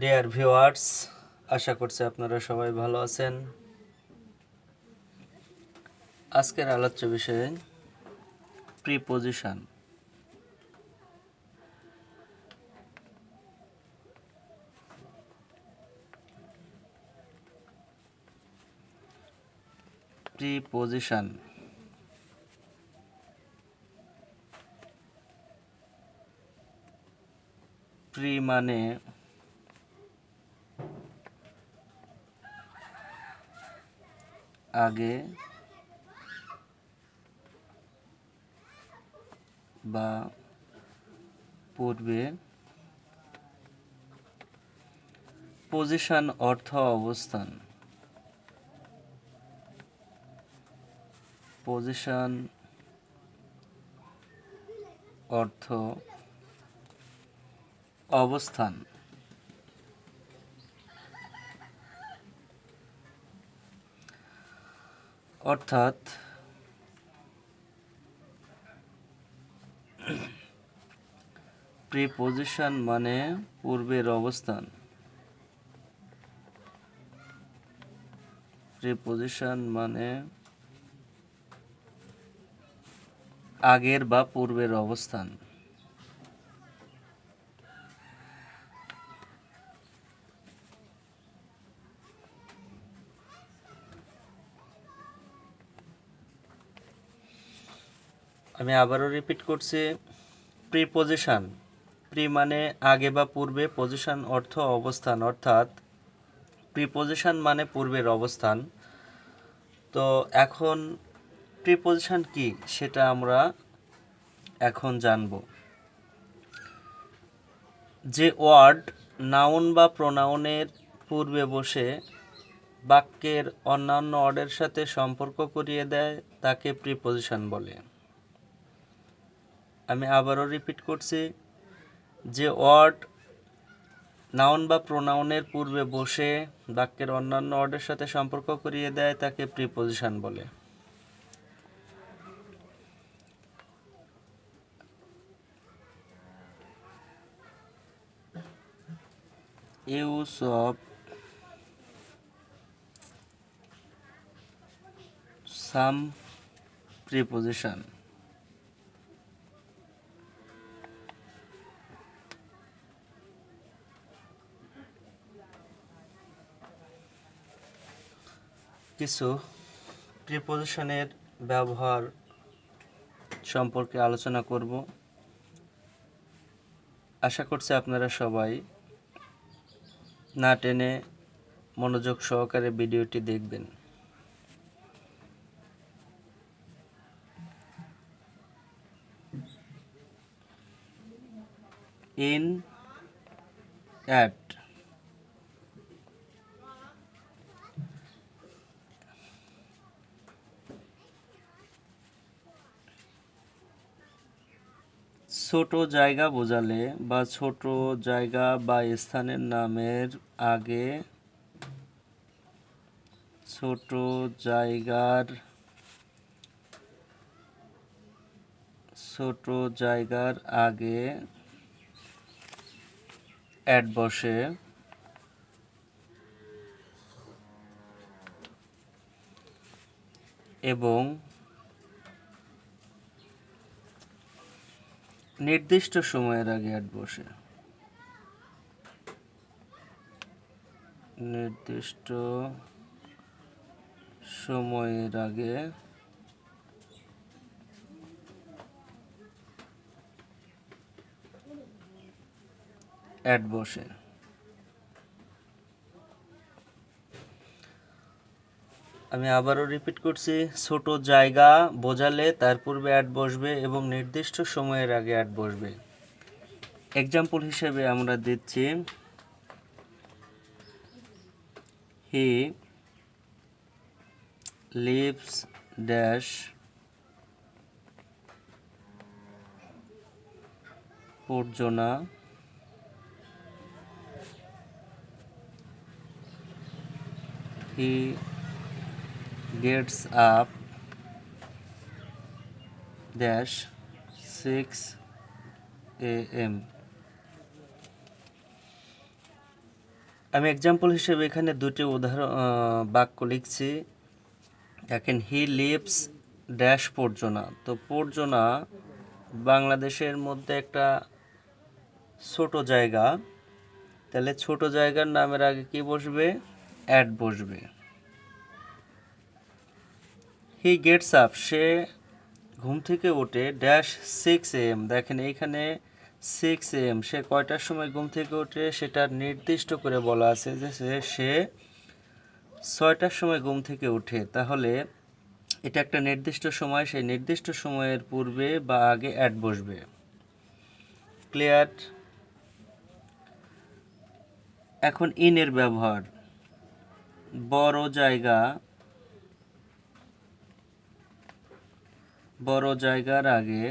Dear viewers, আশা করছি আপনারা সবাই ভালো আছেন। আজকের আলোচ্য বিষয় প্রিপোজিশন। প্রিপোজিশন প্রি মানে আগে বা পূর্বে, পজিশন অর্থ অবস্থান, পজিশন অর্থ অবস্থান। অর্থাৎ প্রিপোজিশন মানে পূর্বের অবস্থান, প্রিপোজিশন মানে আগের বা পূর্বের অবস্থান। আমি আবারও রিপিট করছি, প্রিপোজিশন প্রি মানে আগে বা পূর্বে, পজিশন অর্থ অবস্থান, অর্থাৎ প্রিপোজিশন মানে পূর্বের অবস্থান। তো এখন প্রিপোজিশন কি সেটা আমরা এখন জানব। যে ওয়ার্ড নাউন বা প্রোনাউনের পূর্বে বসে বাক্যের অন্যান্য ওয়ার্ডের সাথে সম্পর্ক করিয়ে দেয় তাকে প্রিপোজিশন বলে। আমি আবারও রিপিট করছি, যে ওয়ার্ড নাউন বা প্রোনাউনের পূর্বে বসে বাক্যের অন্যান্য ওয়ার্ডের সাথে সম্পর্ক করিয়ে দেয় তাকে প্রিপোজিশন বলে। Use of some preposition. কিছু প্রিপোজিশনের ব্যবহার সম্পর্কে আলোচনা করব। আশা করছি আপনারা সবাই না টেনে মনোযোগ সহকারে ভিডিওটি দেখবেন। ইন, অ্যাট, ছোট জায়গা বোঝালে বা ছোট জায়গা বা স্থানের নামের আগে ছোট জায়গার আগে অ্যাট বসে এবং নির্দিষ্ট সময়ের আগে অ্যাট বসে। নির্দিষ্ট সময়ের আগে অ্যাট বসে। আমি আবারও রিপিট করছি, ছোট জায়গা বোঝালে তার পূর্বে অ্যাট বসবে এবং নির্দিষ্ট সময়ের আগে অ্যাট বসবে। এক্সাম্পল হিসেবে আমরা দিচ্ছি, হি লিভস ড্যাশ পর্জনা he gets up dash 6 AM। আমি এক্সাম্পল হিসেবে এখানে দুটি উদাহরণ বাক্য লিখছি। দেখেন, হি লিভস ড্যাশ পর্জনা। তো পর্জনা বাংলাদেশের মধ্যে একটা ছোট জায়গা, তাহলে ছোট জায়গার নামের আগে কি বসবে? অ্যাট বসবে। হি গেটস আপ, সে ঘুম থেকে ওঠে ড্যাশ 6 AM। দেখেন এইখানে 6 AM, সে কয়টার সময় ঘুম থেকে ওঠে সেটা নির্দিষ্ট করে বলা আছে যে সে 6টার সময় ঘুম থেকে ওঠে। তাহলে এটা একটা নির্দিষ্ট সময়, সেই নির্দিষ্ট সময়ের পূর্বে বা আগে অ্যাট বসবে। ক্লিয়ার? এখন ইনের ব্যবহার। বড় জায়গা, বড় জায়গার আগে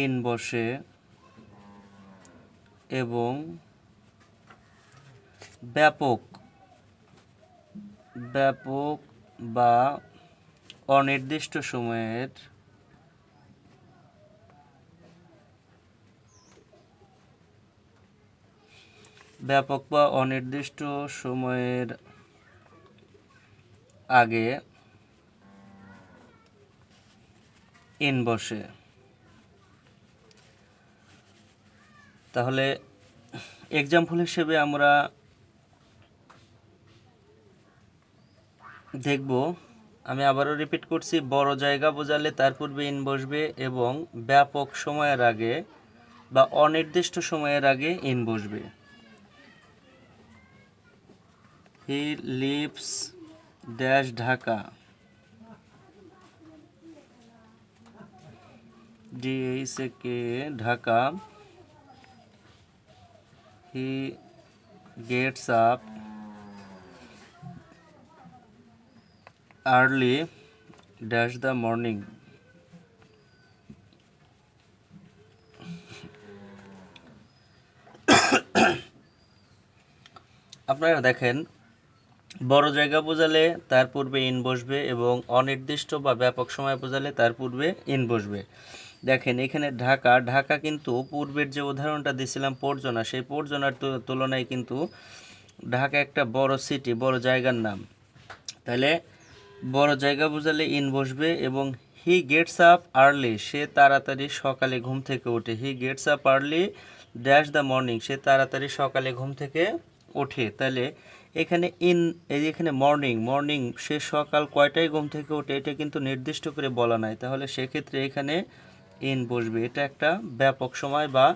ইন বসে এবং ব্যাপক, ব্যাপক বা অনির্দিষ্ট সময়ের ব্যাপক বা অনির্দিষ্ট সময়ের আগে ইন বসে। তাহলে এক্সাম্পল হিসেবে আমরা দেখব, আমি আবারও রিপিট করছি, বড় জায়গা বোঝালে তার পূর্বে ইন বসবে এবং ব্যাপক সময়ের আগে বা অনির্দিষ্ট সময়ের আগে ইন বসবে। হি leaves dash Dhaka, DHAK Dhaka. He gets up early dash the morning. আপনারা দেখেন, বড় জায়গা বোঝালে তার পূর্বে ইন বসবে এবং অনির্দিষ্ট বা ব্যাপক সময় বোঝালে তার পূর্বে ইন বসবে। দেখেন এখানে ঢাকা, ঢাকা কিন্তু পূর্বের যে উদাহরণটা দিয়েছিলাম পর্জনা, সেই পর্জনার তুলনায় কিন্তু ঢাকা একটা বড় সিটি, বড় জায়গার নাম। তাহলে বড় জায়গা বোঝালে ইন বসবে এবং হি গেটস আপ আর্লি, সে তাড়াতাড়ি সকালে ঘুম থেকে ওঠে। He gets up early dash the morning, সে তাড়াতাড়ি সকালে ঘুম থেকে ওঠে। তাহলে এখানে ইন, এই যে এখানে মর্নিং, মর্নিং সে সকাল কয়টায় ঘুম থেকে ওঠে এটা কিন্তু নির্দিষ্ট করে বলা নাই, তাহলে সেক্ষেত্রে এখানে ইন বসবে। এটা একটা ব্যাপক সময় বা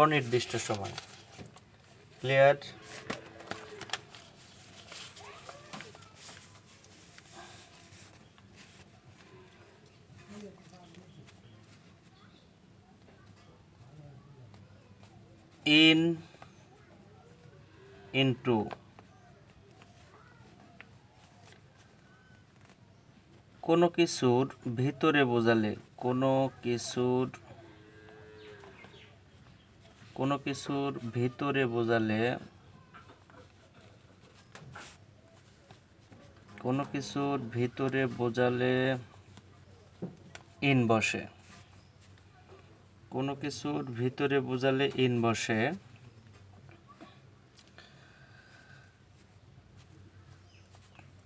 অনির্দিষ্ট সময়। ক্লিয়ার? ইন, ইনটু, কোনো কিছুর ভিতরে বোঝালে, কোনো কিছুর, কোনো কিছুর ভিতরে বোঝালে, কোনো কিছুর ভিতরে বোঝালে ইন বসে। কোনো কিছুর ভিতরে বোঝালে ইন বসে।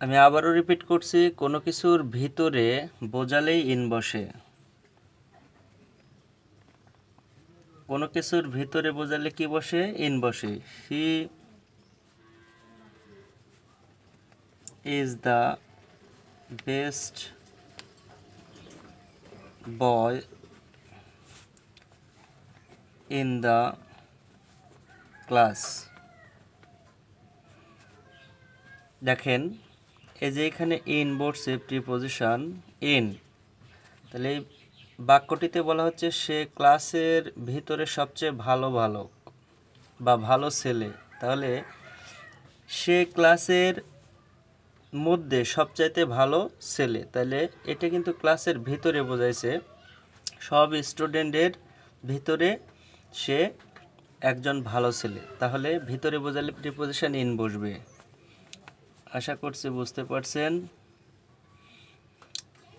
আমি আবারও রিপিট করছি, কোনো কিছুর ভিতরে বোঝালেই ইন বসে। কোনো কিছুর ভিতরে বোঝালে কি বসে? ইন বসে। He is the best boy in the class. দেখেন এই যে এখানে ইন বসছে প্রিপজিশন ইন, তাহলে এই বাক্যটিতে বলা হচ্ছে সে ক্লাসের ভিতরে সবচেয়ে ভালো বালক বা ভালো ছেলে। তাহলে সে ক্লাসের মধ্যে সবচাইতে ভালো ছেলে, তাহলে এটা কিন্তু ক্লাসের ভিতরে বোঝাইছে, সব স্টুডেন্টের ভিতরে সে একজন ভালো ছেলে। তাহলে ভিতরে বোঝালে প্রিপজিশন ইন বসবে। আশা করছি বুঝতে পারছেন।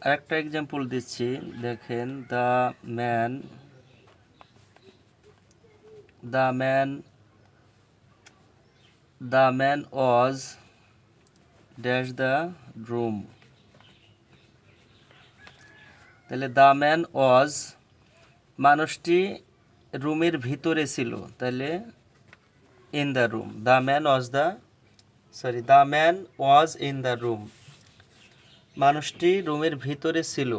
আরেকটা এক্সাম্পল দিচ্ছি, দেখেন the man the man was dash the room. তাহলে দ্য ম্যান ওয়াজ, মানুষটি রুমের ভিতরে ছিল, তাহলে in the room. The man was in the room, মানুষটি রুমের ভিতরে ছিল,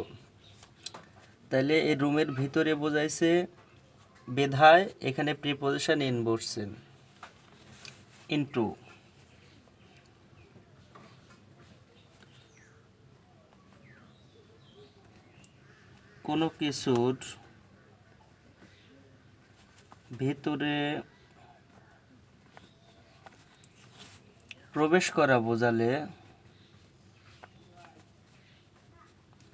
তাহলে এই রুমের ভিতরে বোঝাইছে বিধায় এখানে প্রিপোজিশন ইন বসছে, ইনটু। কোনো কিছুর ভিতরে প্রবেশ করা বোঝালে,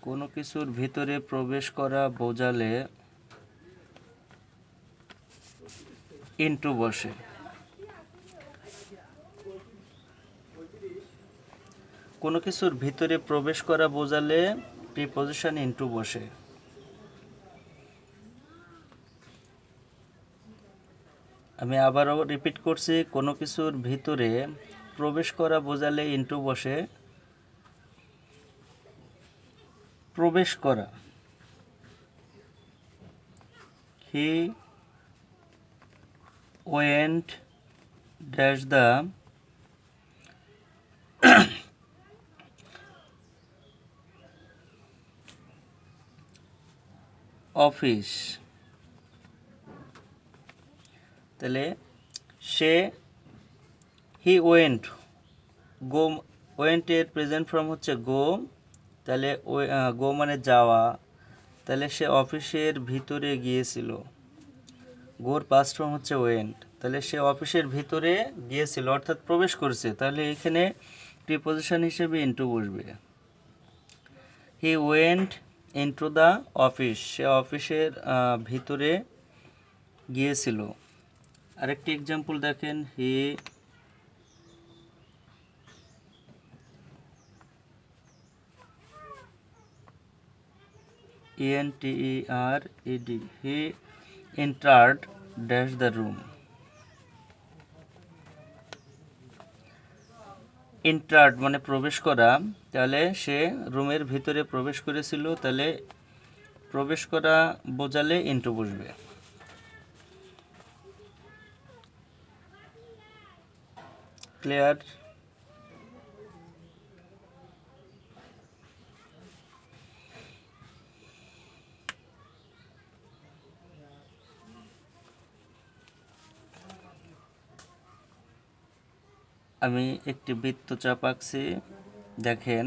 কোনো কিছুর ভিতরে প্রবেশ করা বোঝালে ইনটু বসে। কোনো কিছুর ভিতরে প্রবেশ করা বোঝালে প্রিপোজিশন ইনটু বসে। আমি আবারও রিপিট করছি, কোনো কিছুর ভিতরে প্রবেশ করা বোঝালে ইনটু বসে। প্রবেশ করা, he went dash the office. তাহলে সে, হি ওয়েন্ট, গো, ওয়েন্টের প্রেজেন্ট ফর্ম হচ্ছে গো, তাহলে গো মানে যাওয়া, তাহলে সে অফিসের ভিতরে গিয়েছিল। গোর পাস্ট ফর্ম হচ্ছে ওয়েন্ট, তাহলে সে অফিসের ভিতরে গিয়েছিল অর্থাৎ প্রবেশ করছে, তাহলে এখানে প্রিপোজিশন হিসেবে ইনটু বসবে। He went into the office, সে অফিসের ভিতরে গিয়েছিল। আরেকটি এক্সাম্পল দেখেন, he entered, he entered dash the room. entered মানে প্রবেশ করা, তাহলে সে রুমের ভিতরে প্রবেশ করেছিল, তাহলে প্রবেশ করা বোঝালে ইনটু বসবে। ক্লিয়ার? আমি একটি বৃত্তচাপ আঁকছি, দেখেন